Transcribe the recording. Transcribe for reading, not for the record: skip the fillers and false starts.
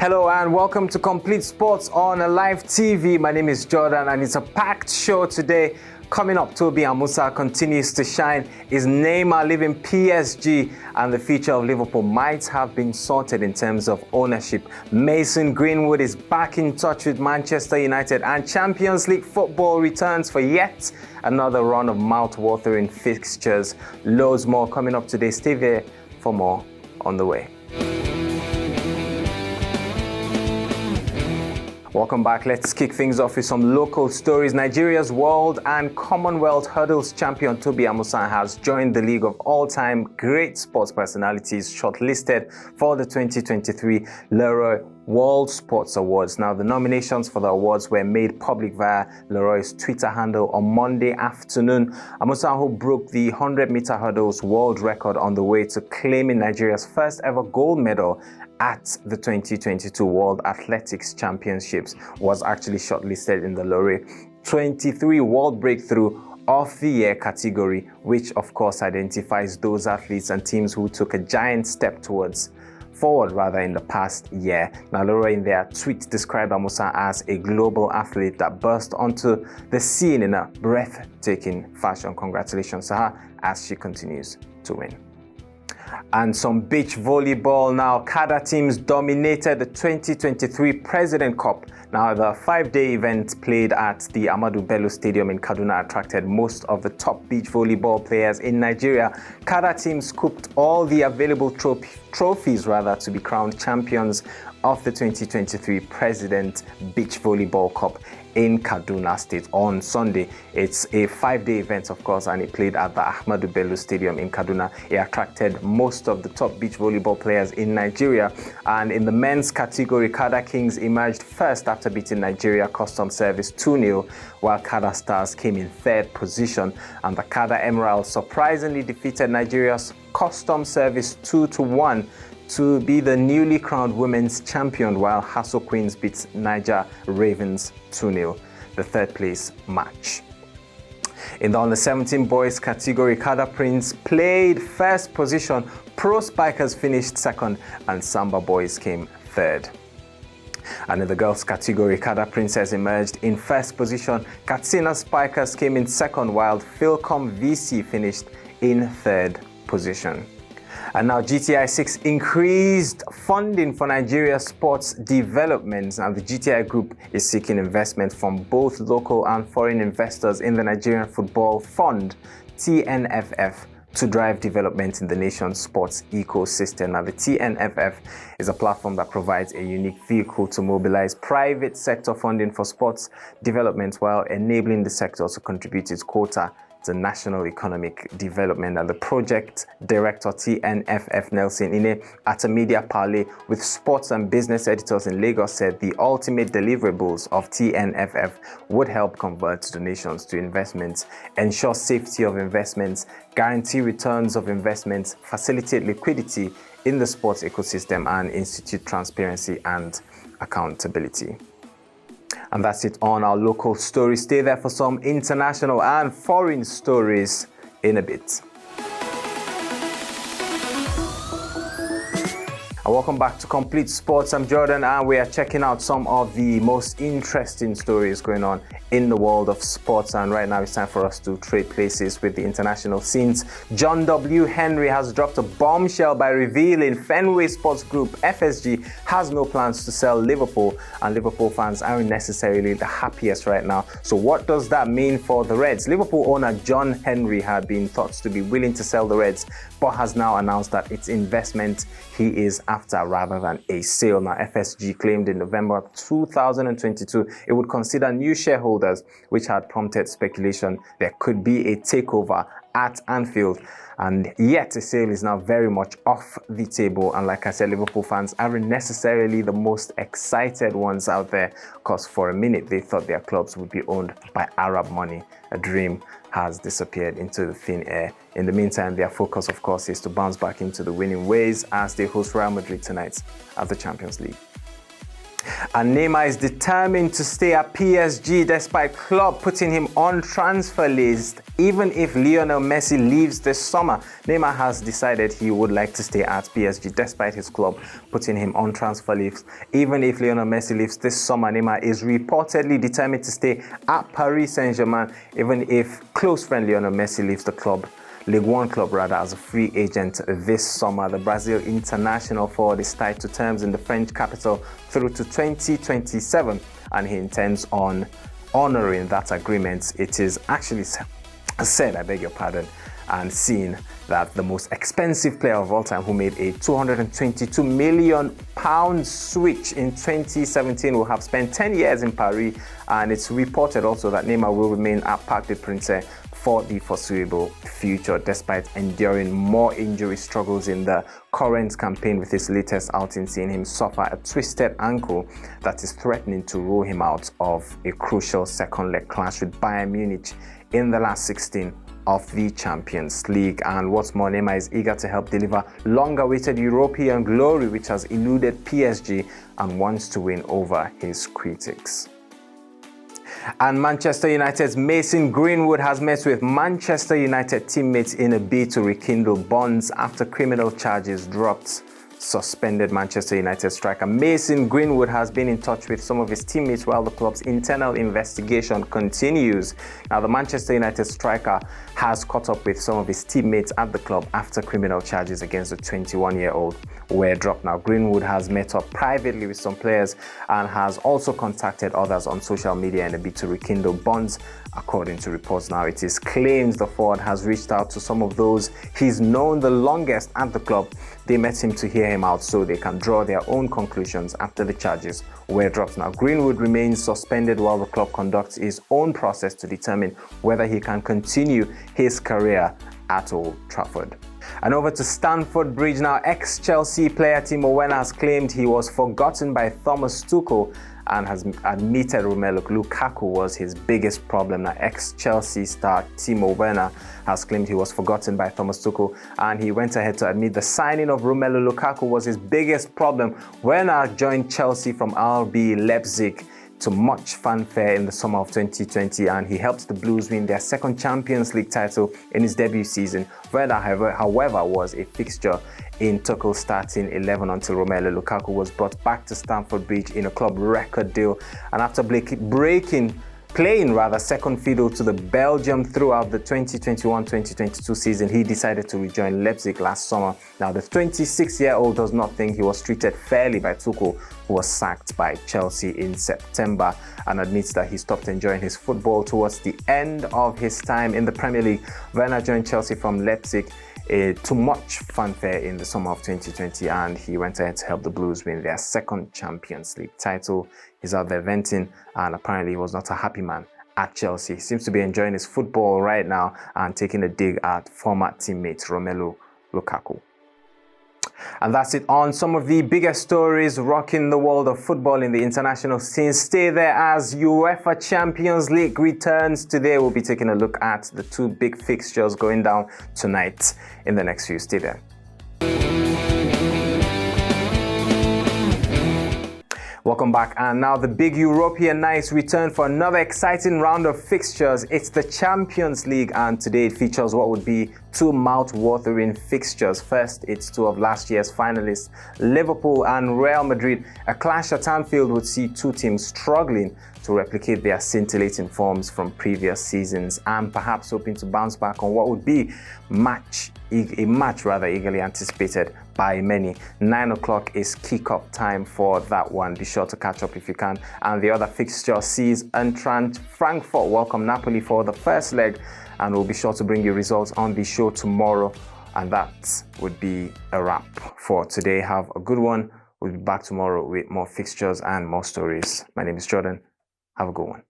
Hello and welcome to Complete Sports on Live TV. My name is Jordan and it's a packed show today. Coming up, Toby Amusan continues to shine. Is Neymar leaving PSG? And the future of Liverpool might have been sorted in terms of ownership. Mason Greenwood is back in touch with Manchester United, and Champions League football returns for yet another run of mouth-watering fixtures. Loads more coming up today. Stay there for more on the way. Welcome back. Let's kick things off with some local stories. Nigeria's World and Commonwealth Hurdles champion Toby Amusan has joined the league of all-time great sports personalities shortlisted for the 2023 Leroy World Sports Awards. Now, the nominations for the awards were made public via Leroy's Twitter handle on Monday afternoon. Amusan, who broke the 100-meter hurdles world record on the way to claiming Nigeria's first ever gold medal at the 2022 World Athletics Championships, was actually shortlisted in the Leroy 23 World Breakthrough of the Year category, which of course identifies those athletes and teams who took a giant step forward in the past year. Now, Leroy in their tweet described Amusan as a global athlete that burst onto the scene in a breathtaking fashion. Congratulations to her as she continues to win. And some beach volleyball now. CADA teams dominated the 2023 President Cup. Now, the 5-day event played at the Ahmadu Bello Stadium in Kaduna attracted most of the top beach volleyball players in Nigeria. CADA teams scooped all the available trophies to be crowned champions of the 2023 President Beach Volleyball Cup in Kaduna State on Sunday. It's a 5-day event, of course, and it played at the Ahmadu Bello Stadium in Kaduna. It attracted most of the top beach volleyball players in Nigeria. And in the men's category, CADA Kings emerged first after beating Nigeria Custom Service 2-0, while CADA Stars came in third position. And the CADA Emeralds surprisingly defeated Nigeria's Custom Service 2-1 to be the newly crowned women's champion, while Hasso Queens beat Niger Ravens 2-0, the third place match. In the under-17 boys category, CADA Prince played first position, Pro Spikers finished second, and Samba Boys came third. And in the girls category, CADA Princess emerged in first position, Katsina Spikers came in second, while Philcom VC finished in third position. And now GTI 6 increased funding for Nigeria's sports development. Now, the GTI Group is seeking investment from both local and foreign investors in the Nigerian Football Fund, TNFF, to drive development in the nation's sports ecosystem. Now, the TNFF is a platform that provides a unique vehicle to mobilize private sector funding for sports development while enabling the sector to contribute its quota to national economic development. And the project director, TNFF Nelson Ine, at a media parley with sports and business editors in Lagos, said the ultimate deliverables of TNFF would help convert donations to investments, ensure safety of investments, guarantee returns of investments, facilitate liquidity in the sports ecosystem, and institute transparency and accountability. And that's it on our local story. Stay there for some international and foreign stories in a bit. And welcome back to Complete Sports. I'm Jordan, and we are checking out some of the most interesting stories going on in the world of sports. And right now it's time for us to trade places with the international scenes. John W. Henry has dropped a bombshell by revealing Fenway Sports Group, FSG, has no plans to sell Liverpool, and Liverpool fans aren't necessarily the happiest right now. So what does that mean for the Reds? Liverpool owner John Henry had been thought to be willing to sell the Reds, but has now announced that it's investment he is after rather than a sale. Now, FSG claimed in November 2022 it would consider new shareholders, which had prompted speculation there could be a takeover at Anfield. And yet a sale is now very much off the table. And like I said, Liverpool fans aren't necessarily the most excited ones out there, because for a minute they thought their clubs would be owned by Arab money. A dream has disappeared into the thin air. In the meantime, their focus, of course, is to bounce back into the winning ways as they host Real Madrid tonight at the Champions League. And Neymar is determined to stay at PSG despite club putting him on transfer list. Even if Lionel Messi leaves this summer, Neymar has decided he would like to stay at PSG despite his club putting him on transfer list. Even if Lionel Messi leaves this summer, Neymar is reportedly determined to stay at Paris Saint-Germain, even if close friend Lionel Messi leaves the club. Ligue 1 club rather, as a free agent this summer. The Brazil international forward is tied to terms in the French capital through to 2027, and he intends on honoring that agreement. It is actually said, I beg your pardon, and seen that the most expensive player of all time, who made a £222 million switch in 2017, will have spent 10 years in Paris, and it's reported also that Neymar will remain at Parc des Princes for the foreseeable future, despite enduring more injury struggles in the current campaign, with his latest outing seeing him suffer a twisted ankle that is threatening to rule him out of a crucial second leg clash with Bayern Munich in the last 16 of the Champions League. And what's more, Neymar is eager to help deliver long-awaited European glory, which has eluded PSG, and wants to win over his critics. And Manchester United's Mason Greenwood has met with Manchester United teammates in a bid to rekindle bonds after criminal charges dropped. Suspended Manchester United striker Mason Greenwood has been in touch with some of his teammates while the club's internal investigation continues. Now, the Manchester United striker has caught up with some of his teammates at the club after criminal charges against the 21-year-old were dropped. Now, Greenwood has met up privately with some players and has also contacted others on social media in a bid to rekindle bonds. According to reports now, it is claims the forward has reached out to some of those he's known the longest at the club. They met him to hear him out so they can draw their own conclusions after the charges were dropped. Now, Greenwood remains suspended while the club conducts its own process to determine whether he can continue his career at Old Trafford. And over to Stamford Bridge now. Ex-Chelsea player Timo Werner has claimed he was forgotten by Thomas Tuchel and has admitted Romelu Lukaku was his biggest problem. Now, ex-Chelsea star Timo Werner has claimed he was forgotten by Thomas Tuchel, and he went ahead to admit the signing of Romelu Lukaku was his biggest problem. Werner joined Chelsea from RB Leipzig to much fanfare in the summer of 2020, and he helped the Blues win their second Champions League title in his debut season. Werner, however, was a fixture in Tuchel's starting 11 until Romelu Lukaku was brought back to Stamford Bridge in a club record deal, and after playing second fiddle to the Belgium throughout the 2021-2022 season, he decided to rejoin Leipzig last summer. Now, the 26-year-old does not think he was treated fairly by Tuchel, who was sacked by Chelsea in September, and admits that he stopped enjoying his football towards the end of his time in the Premier League. Werner joined Chelsea from Leipzig to much fanfare in the summer of 2020, and he went ahead to help the Blues win their second Champions League title. He's out there venting, and apparently he was not a happy man at Chelsea. He seems to be enjoying his football right now and taking a dig at former teammate Romelu Lukaku. And that's it on some of the biggest stories rocking the world of football in the international scene. Stay there as UEFA Champions League returns today. We'll be taking a look at the two big fixtures going down tonight in the next few. Stay there. Welcome back, and now the big European nights return for another exciting round of fixtures. It's the Champions League, and today it features what would be two mouth-watering fixtures. First, it's two of last year's finalists, Liverpool and Real Madrid. A clash at Anfield would see two teams struggling to replicate their scintillating forms from previous seasons, and perhaps hoping to bounce back on what would be a match eagerly anticipated by many. 9 o'clock is kick-off time for that one. Be sure to catch up if you can. And the other fixture sees Eintracht Frankfurt welcome Napoli for the first leg, and we'll be sure to bring you results on the show tomorrow. And that would be a wrap for today. Have a good one. We'll be back tomorrow with more fixtures and more stories. My name is Jordan. Have a good one.